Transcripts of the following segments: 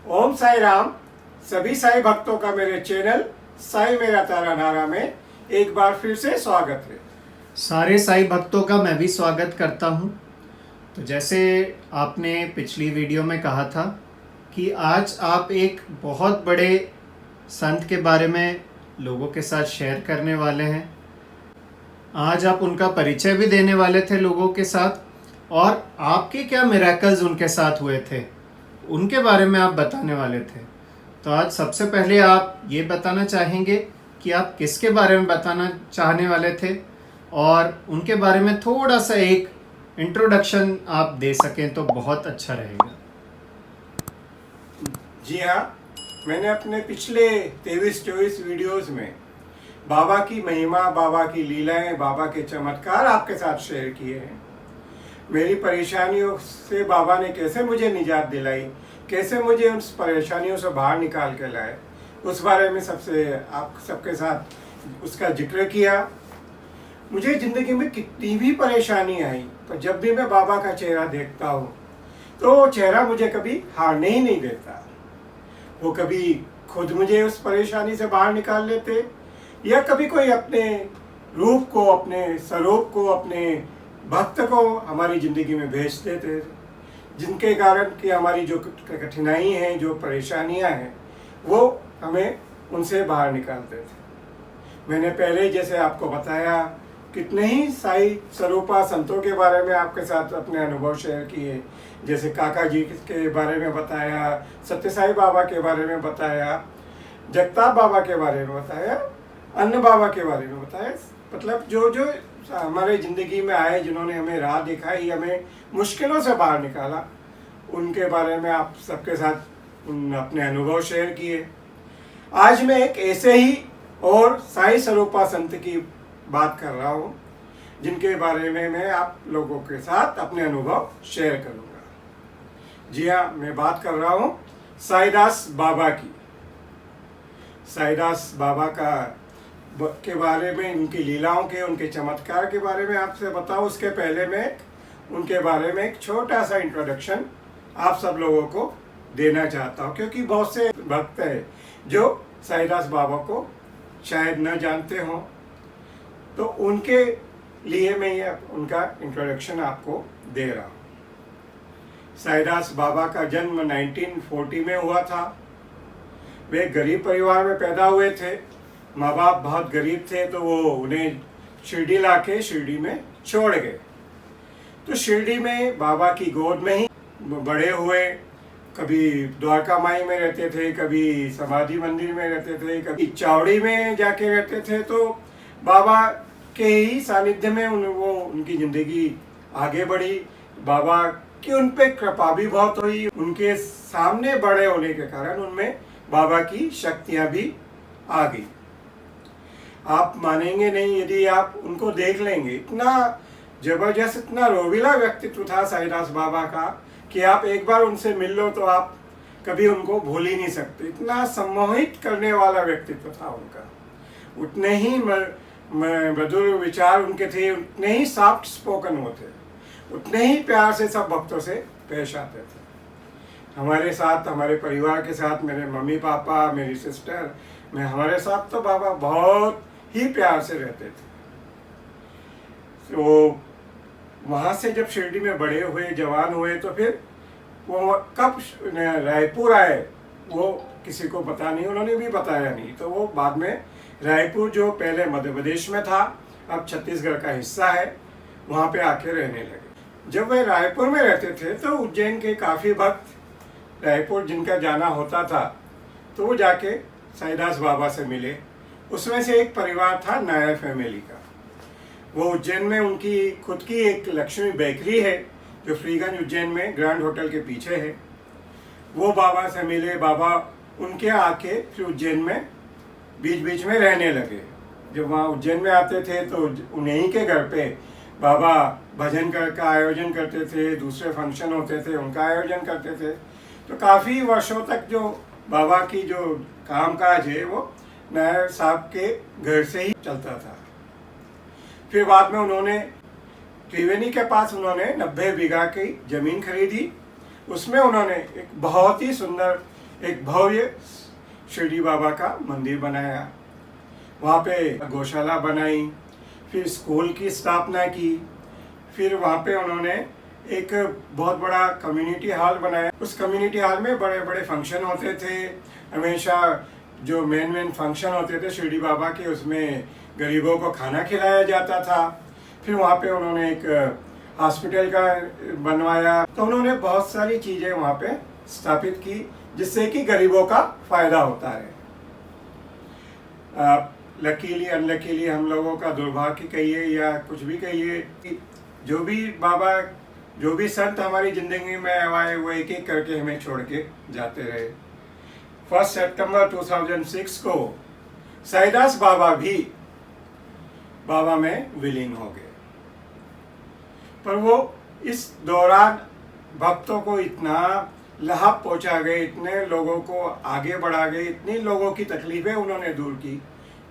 ओम साई राम। सभी साई भक्तों का मेरे चैनल साई मेरा तारा नारा में एक बार फिर से स्वागत है। सारे साई भक्तों का मैं भी स्वागत करता हूं। तो जैसे आपने पिछली वीडियो में कहा था कि आज आप एक बहुत बड़े संत के बारे में लोगों के साथ शेयर करने वाले हैं। आज आप उनका परिचय भी देने वाले थे लोगों के साथ, और आपके क्या मिरेकल्स उनके साथ हुए थे उनके बारे में आप बताने वाले थे। तो आज सबसे पहले आप ये बताना चाहेंगे कि आप किसके बारे में बताना चाहने वाले थे, और उनके बारे में थोड़ा सा एक इंट्रोडक्शन आप दे सकें तो बहुत अच्छा रहेगा। जी हाँ, मैंने अपने पिछले 23-24 वीडियोस में बाबा की महिमा, बाबा की लीलाएं, बाबा के चमत्कार आपके साथ शेयर किए हैं। मेरी परेशानियों से बाबा ने कैसे मुझे निजात दिलाई, कैसे मुझे उन परेशानियों से बाहर निकाल के लाए, उस बारे में आप सबके साथ उसका जिक्र किया। मुझे ज़िंदगी में कितनी भी परेशानी आई, पर जब भी मैं बाबा का चेहरा देखता हूँ तो वो चेहरा मुझे कभी हारने ही नहीं देता। वो कभी खुद मुझे उस परेशानी से बाहर निकाल लेते, या कभी कोई अपने रूप को, अपने स्वरूप को, अपने भक्त को हमारी ज़िंदगी में भेज देते, जिनके कारण कि हमारी जो कठिनाई हैं, जो परेशानियां हैं, वो हमें उनसे बाहर निकालते थे। मैंने पहले जैसे आपको बताया, कितने ही साई स्वरूपा संतों के बारे में आपके साथ अपने अनुभव शेयर किए। जैसे काका जी के बारे में बताया, सत्य साई बाबा के बारे में बताया, जगताप बाबा के बारे में बताया, अन्य बाबा के बारे में बताया। मतलब जो जो हमारे ज़िंदगी में आए, जिन्होंने हमें राह दिखाई, हमें मुश्किलों से बाहर निकाला, उनके बारे में आप सबके साथ अपने अनुभव शेयर किए। आज मैं एक ऐसे ही और साई स्वरूपा संत की बात कर रहा हूँ, जिनके बारे में मैं आप लोगों के साथ अपने अनुभव शेयर करूँगा। जी हाँ, मैं बात कर रहा हूँ साईदास बाबा की। साईदास बाबा के बारे में, उनकी लीलाओं के, उनके चमत्कार के बारे में आपसे बताऊँ, उसके पहले मैं उनके बारे में एक छोटा सा इंट्रोडक्शन आप सब लोगों को देना चाहता हूँ, क्योंकि बहुत से भक्त हैं जो साईदास बाबा को शायद न जानते हों। तो उनके लिए मैं ये उनका इंट्रोडक्शन आपको दे रहा हूँ। साईदास बाबा का जन्म 1940 में हुआ था। वे गरीब परिवार में पैदा हुए थे। माँ बाप बहुत गरीब थे, तो वो उन्हें शिरडी लाके शिरडी में छोड़ गए। तो शिरडी में बाबा की गोद में ही बड़े हुए। कभी द्वारका माई में रहते थे, कभी समाधि मंदिर में रहते थे, कभी चावड़ी में जाके रहते थे। तो बाबा के ही सानिध्य में उनकी ज़िंदगी आगे बढ़ी। बाबा की उन पे कृपा भी बहुत हुई। उनके सामने बड़े होने के कारण उनमें बाबा की शक्तियाँ भी आ गई। आप मानेंगे नहीं, यदि आप उनको देख लेंगे, इतना जबरदस्त, इतना रोविला व्यक्तित्व था साईदास बाबा का कि आप एक बार उनसे मिल लो तो आप कभी उनको भूल ही नहीं सकते। इतना सम्मोहित करने वाला व्यक्तित्व था उनका। उतने ही मधुर विचार उनके थे, उतने ही सॉफ्ट स्पोकन होते, उतने ही प्यार से सब भक्तों से पेश आते थे। हमारे साथ, हमारे परिवार के साथ, मेरे मम्मी पापा, मेरी सिस्टर, हमारे साथ तो बाबा बहुत ही प्यार से रहते थे। तो वहाँ से जब शिरडी में बड़े हुए, जवान हुए, तो फिर वो कब रायपुर आए वो किसी को पता नहीं, उन्होंने भी बताया नहीं। तो वो बाद में रायपुर, जो पहले मध्य प्रदेश में था, अब छत्तीसगढ़ का हिस्सा है, वहाँ पे आके रहने लगे। जब वे रायपुर में रहते थे तो उज्जैन के काफ़ी भक्त रायपुर जिनका जाना होता था, तो वो जाके साईदास बाबा से मिले। उसमें से एक परिवार था नायर फैमिली का। वो उज्जैन में उनकी खुद की एक लक्ष्मी बेकरी है, जो फ्रीगंज उज्जैन में ग्रैंड होटल के पीछे है। वो बाबा से मिले। बाबा उनके आके फिर उज्जैन में बीच बीच में रहने लगे। जब वहाँ उज्जैन में आते थे तो उन्हीं के घर पे बाबा भजन का आयोजन करते थे, दूसरे फंक्शन होते थे उनका आयोजन करते थे। तो काफ़ी वर्षों तक जो बाबा की जो कामकाज है वो नायर साहब के घर से ही चलता था। फिर बाद में उन्होंने त्रिवेणी के पास 90 बीघा की ज़मीन खरीदी। उसमें उन्होंने एक बहुत ही सुंदर एक भव्य शिरडी बाबा का मंदिर बनाया, वहाँ पे गौशाला बनाई, फिर स्कूल की स्थापना की, फिर वहाँ पे उन्होंने एक बहुत बड़ा कम्युनिटी हॉल बनाया। उस कम्युनिटी हॉल में बड़े बड़े फंक्शन होते थे, हमेशा जो मेन फंक्शन होते थे शिरडी बाबा के, उसमें गरीबों को खाना खिलाया जाता था। फिर वहाँ पे उन्होंने एक हॉस्पिटल का बनवाया। तो उन्होंने बहुत सारी चीज़ें वहाँ पे स्थापित की जिससे कि गरीबों का फायदा होता है। लकीली अनलकीली हम लोगों का दुर्भाग्य कहिए या कुछ भी कहिए, जो भी संत हमारी जिंदगी में आए वो एक एक करके हमें छोड़ के जाते रहे। 1 सितंबर 2006 को साईदास बाबा भी बाबा में विलीन हो गए, पर वो इस दौरान भक्तों को इतना लाभ पहुंचा गए, इतने लोगों को आगे बढ़ा गए, इतनी लोगों की तकलीफें उन्होंने दूर की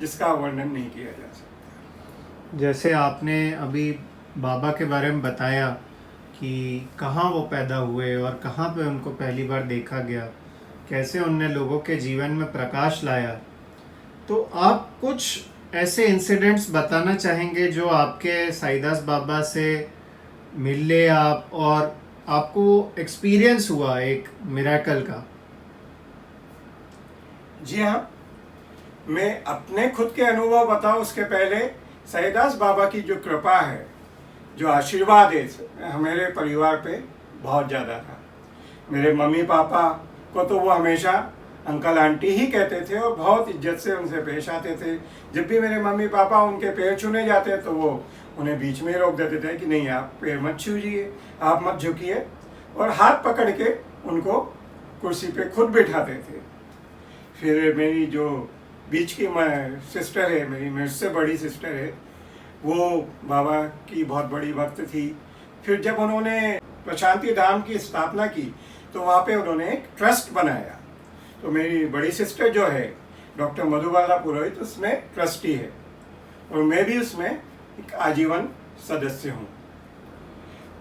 जिसका वर्णन नहीं किया जा सकता। जैसे आपने अभी बाबा के बारे में बताया कि कहाँ वो पैदा हुए और कहाँ पे उनको पहली बार देखा गया, कैसे उनने लोगों के जीवन में प्रकाश लाया, तो आप कुछ ऐसे इंसिडेंट्स बताना चाहेंगे जो आपके साईदास बाबा से मिले आप और आपको एक्सपीरियंस हुआ एक मिरेकल का? जी हाँ, मैं अपने खुद के अनुभव बताऊं उसके पहले साईदास बाबा की जो कृपा है, जो आशीर्वाद है मेरे परिवार पे बहुत ज़्यादा था। मेरे मम्मी पापा को तो वो हमेशा अंकल आंटी ही कहते थे और बहुत इज्जत से उनसे पेश आते थे। जब भी मेरे मम्मी पापा उनके पैर छूने जाते तो वो उन्हें बीच में रोक देते थे कि नहीं, आप पैर मत छूजिए, आप मत झुकिए, और हाथ पकड़ के उनको कुर्सी पे खुद बिठाते थे। फिर मेरी जो बीच की सिस्टर है, मेरे से बड़ी सिस्टर है, वो बाबा की बहुत बड़ी भक्त थी। फिर जब उन्होंने प्रशांति धाम की स्थापना की तो वहाँ पे उन्होंने एक ट्रस्ट बनाया। तो मेरी बड़ी सिस्टर जो है डॉक्टर मधुबाला पुरोहित, उसमें ट्रस्टी है और मैं भी उसमें एक आजीवन सदस्य हूँ।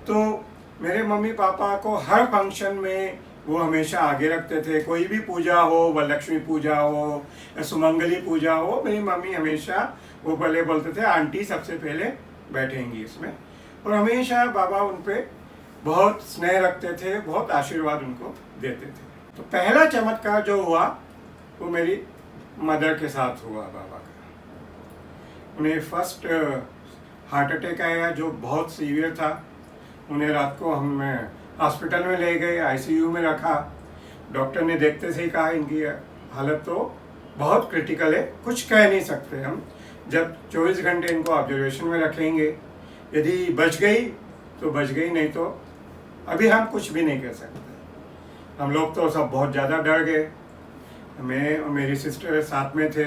तो मेरे मम्मी पापा को हर फंक्शन में वो हमेशा आगे रखते थे। कोई भी पूजा हो, वरलक्ष्मी पूजा हो या सुमंगली पूजा हो, मेरी मम्मी हमेशा वो पहले बोलते थे आंटी सबसे पहले बैठेंगी इसमें, और हमेशा बाबा उन पे बहुत स्नेह रखते थे, बहुत आशीर्वाद उनको देते थे। तो पहला चमत्कार जो हुआ वो मेरी मदर के साथ हुआ बाबा का। उन्हें फर्स्ट हार्ट अटैक आया जो बहुत सीवियर था। उन्हें रात को हम हॉस्पिटल में ले गए, आईसीयू में रखा। डॉक्टर ने देखते से ही कहा इनकी हालत तो बहुत क्रिटिकल है, कुछ कह नहीं सकते हम, जब 24 घंटे इनको ऑब्जर्वेशन में रखेंगे, यदि बच गई तो बच गई, नहीं तो अभी हम कुछ भी नहीं कर सकते। हम लोग तो सब बहुत ज़्यादा डर गए। मैं और मेरी सिस्टर साथ में थे।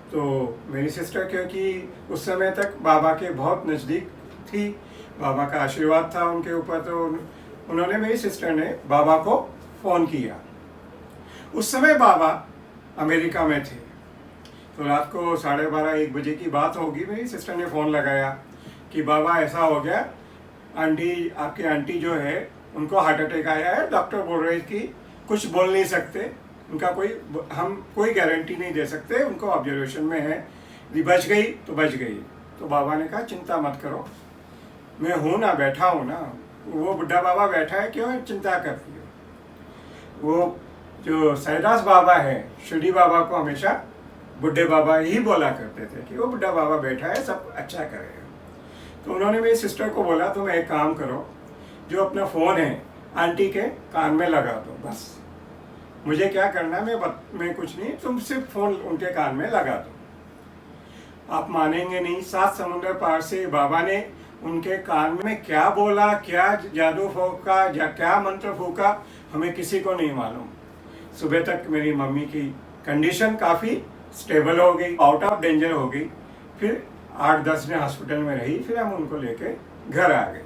तो मेरी सिस्टर क्योंकि उस समय तक बाबा के बहुत नज़दीक थी, बाबा का आशीर्वाद था उनके ऊपर, तो उन्होंने, मेरी सिस्टर ने बाबा को फ़ोन किया। उस समय बाबा अमेरिका में थे। तो रात को 12:30-1 बजे की बात होगी, मेरी सिस्टर ने फ़ोन लगाया कि बाबा ऐसा हो गया, आंटी, आपकी आंटी जो है उनको हार्ट अटैक आया है, डॉक्टर बोल रहे कि कुछ बोल नहीं सकते, उनका हम कोई गारंटी नहीं दे सकते, उनको ऑब्जर्वेशन में है, यदि बच गई तो बच गई। तो बाबा ने कहा चिंता मत करो, मैं हूँ ना, बैठा हूँ ना। वो बुढ़ा बाबा बैठा है, क्यों चिंता करती हो। वो जो साईदास बाबा है, शिरडी बाबा को हमेशा बुढ़े बाबा ही बोला करते थे कि वो बुढ़ा बाबा बैठा है, सब अच्छा करेगा। तो उन्होंने मेरी सिस्टर को बोला तो मैं एक काम करो, जो अपना फ़ोन है आंटी के कान में लगा दो, बस मुझे क्या करना, मैं कुछ नहीं, तुम सिर्फ फ़ोन उनके कान में लगा दो। आप मानेंगे नहीं, 7 समुंदर पार से बाबा ने उनके कान में क्या बोला, क्या जादू फूका या क्या मंत्र फूका, हमें किसी को नहीं मालूम। सुबह तक मेरी मम्मी की कंडीशन काफ़ी स्टेबल हो गई, आउट ऑफ डेंजर हो गई। फिर 8-10 दिन हॉस्पिटल में रही, फिर हम उनको लेके घर आ गए।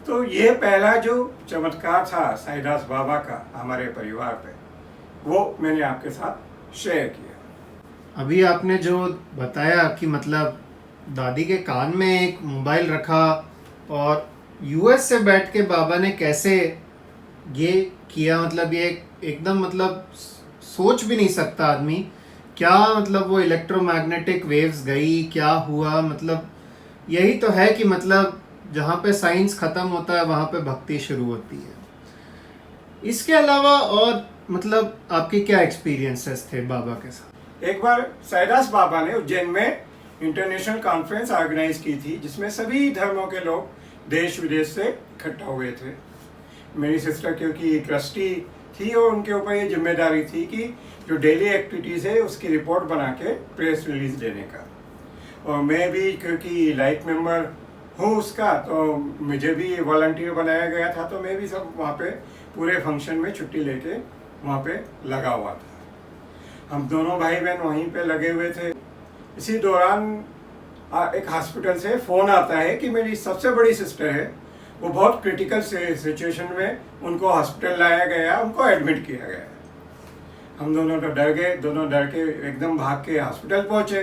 तो ये पहला जो चमत्कार था साईदास बाबा का हमारे परिवार पे, वो मैंने आपके साथ शेयर किया। अभी आपने जो बताया कि मतलब दादी के कान में एक मोबाइल रखा और यूएस से बैठ के बाबा ने कैसे ये किया, मतलब ये एकदम मतलब सोच भी नहीं सकता आदमी क्या, मतलब वो इलेक्ट्रोमैग्नेटिक वेव्स गई, क्या हुआ, मतलब यही तो है कि मतलब जहाँ पे साइंस ख़त्म होता है वहाँ पे भक्ति शुरू होती है। इसके अलावा और मतलब आपके क्या एक्सपीरियंसेस थे बाबा के साथ? एक बार साईदास बाबा ने उज्जैन में इंटरनेशनल कॉन्फ्रेंस ऑर्गेनाइज की थी, जिसमें सभी धर्मों के लोग देश विदेश से इकट्ठा हुए थे। मेरी सिस्टर क्योंकि ट्रस्टी थी और उनके ऊपर ये जिम्मेदारी थी कि जो डेली एक्टिविटीज़ है उसकी रिपोर्ट बना के प्रेस रिलीज देने का, और मैं भी क्योंकि लाइफ मेंबर हूँ उसका, तो मुझे भी वॉलंटियर बनाया गया था। तो मैं भी सब वहाँ पे पूरे फंक्शन में छुट्टी लेके वहाँ पे लगा हुआ था। हम दोनों भाई बहन वहीं पे लगे हुए थे। इसी दौरान एक हॉस्पिटल से फ़ोन आता है कि मेरी सबसे बड़ी सिस्टर है, वो बहुत क्रिटिकल सिचुएशन में उनको हॉस्पिटल लाया गया, उनको एडमिट किया गया। हम दोनों तो डर गए, दोनों डर के एकदम भाग के हॉस्पिटल पहुँचे।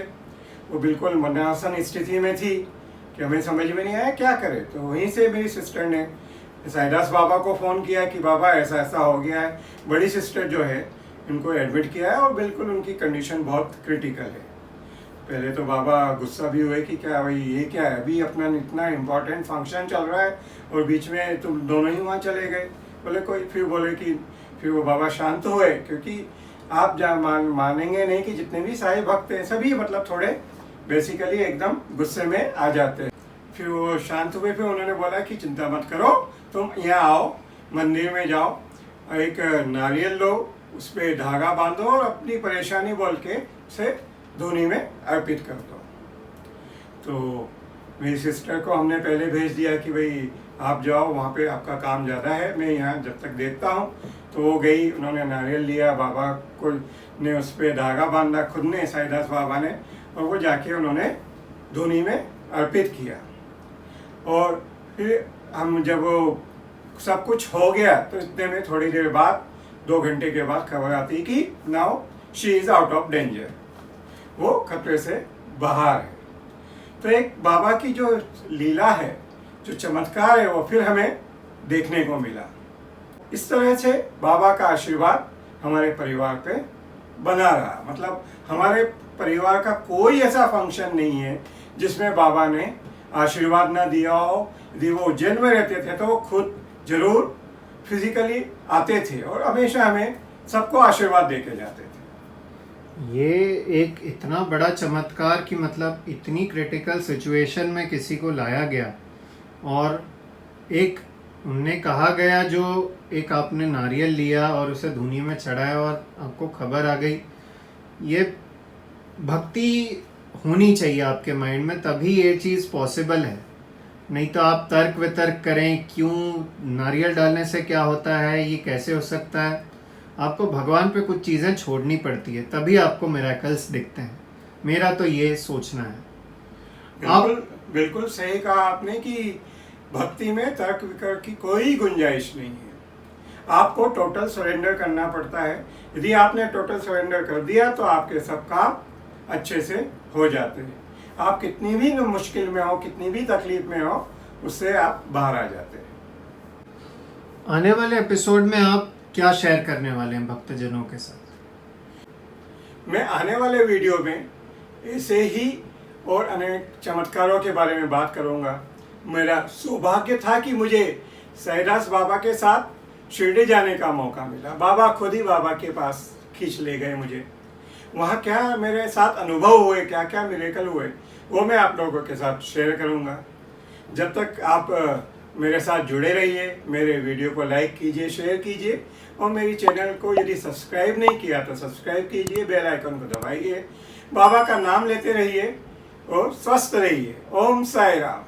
वो बिल्कुल मरणासन स्थिति में थी कि हमें समझ में नहीं आया क्या करें। तो वहीं से मेरी सिस्टर ने साईदास बाबा को फ़ोन किया कि बाबा ऐसा ऐसा हो गया है, बड़ी सिस्टर जो है इनको एडमिट किया है और बिल्कुल उनकी कंडीशन बहुत क्रिटिकल है। पहले तो बाबा गुस्सा भी हुए कि क्या भाई ये क्या है, अभी अपना इतना इम्पोर्टेंट फंक्शन चल रहा है और बीच में तुम दोनों ही वहाँ चले गए। बोले कोई, फिर बोले कि फिर वो बाबा शांत हुए, क्योंकि आप मानेंगे नहीं कि जितने भी साईं भक्त हैं सभी मतलब थोड़े बेसिकली एकदम गुस्से में आ जाते हैं। फिर वो शांत हुए, फिर उन्होंने बोला कि चिंता मत करो, तुम यहाँ आओ, मंदिर में जाओ, एक नारियल लो, उस पर धागा बांधो और अपनी परेशानी बोल के उसे धूनी में अर्पित कर दो। तो मेरी सिस्टर को हमने पहले भेज दिया कि भाई आप जाओ, वहाँ पे आपका काम ज़्यादा है, मैं यहाँ जब तक देखता हूँ। तो वो गई, उन्होंने नारियल लिया, बाबा को ने उस पर धागा बांधा खुद ने, साईदास बाबा ने, और वो जाके उन्होंने धूनी में अर्पित किया। और फिर हम जब वो सब कुछ हो गया तो इतने में थोड़ी देर बाद 2 घंटे के बाद खबर आती कि now she is out of danger, वो खतरे से बाहर है। तो एक बाबा की जो लीला है, जो चमत्कार है, वो फिर हमें देखने को मिला। इस तरह से बाबा का आशीर्वाद हमारे परिवार पे बना रहा। मतलब हमारे परिवार का कोई ऐसा फंक्शन नहीं है जिसमें बाबा ने आशीर्वाद ना दिया हो। यदि वो उज्जैन में रहते थे तो वो खुद जरूर फिजिकली आते थे और हमेशा हमें सबको आशीर्वाद दे के जाते थे। ये एक इतना बड़ा चमत्कार कि मतलब इतनी क्रिटिकल सिचुएशन में किसी को लाया गया और एक उनने कहा गया, जो एक आपने नारियल लिया और उसे धूनी में चढ़ाया और आपको खबर आ गई। ये भक्ति होनी चाहिए आपके माइंड में, तभी ये चीज़ पॉसिबल है। नहीं तो आप तर्क वितर्क करें, क्यों नारियल डालने से क्या होता है, ये कैसे हो सकता है, आपको भगवान पे कुछ चीज़ें छोड़नी पड़ती है, तभी आपको मिरेकल्स दिखते हैं। मेरा तो ये सोचना है। आप बिल्कुल सही कहा आपने कि भक्ति में तर्क वितर्क की कोई गुंजाइश नहीं है। आपको टोटल सरेंडर करना पड़ता है। यदि आपने टोटल सरेंडर कर दिया तो आपके सब काम अच्छे से हो जाते हैं। आप कितनी भी मुश्किल में हो, कितनी भी तकलीफ में हो, उससे आप बाहर आ जाते हैं। आने वाले एपिसोड में आप क्या शेयर करने वाले हैं भक्तजनों के साथ? मैं आने वाले वीडियो में ऐसे ही और अनेक चमत्कारों के बारे में बात करूंगा। मेरा सौभाग्य था कि मुझे साईदास बाबा के साथ शिरडी जाने का मौका मिला। बाबा खुद ही बाबा के पास खींच ले गए मुझे। वहाँ क्या मेरे साथ अनुभव हुए, क्या क्या मिरेकल हुए, वो मैं आप लोगों के साथ शेयर करूँगा। जब तक आप मेरे साथ जुड़े रहिए, मेरे वीडियो को लाइक कीजिए, शेयर कीजिए और मेरी चैनल को यदि सब्सक्राइब नहीं किया तो सब्सक्राइब कीजिए, बेल आइकन को दबाइए। बाबा का नाम लेते रहिए और स्वस्थ रहिए। ओम साई राम।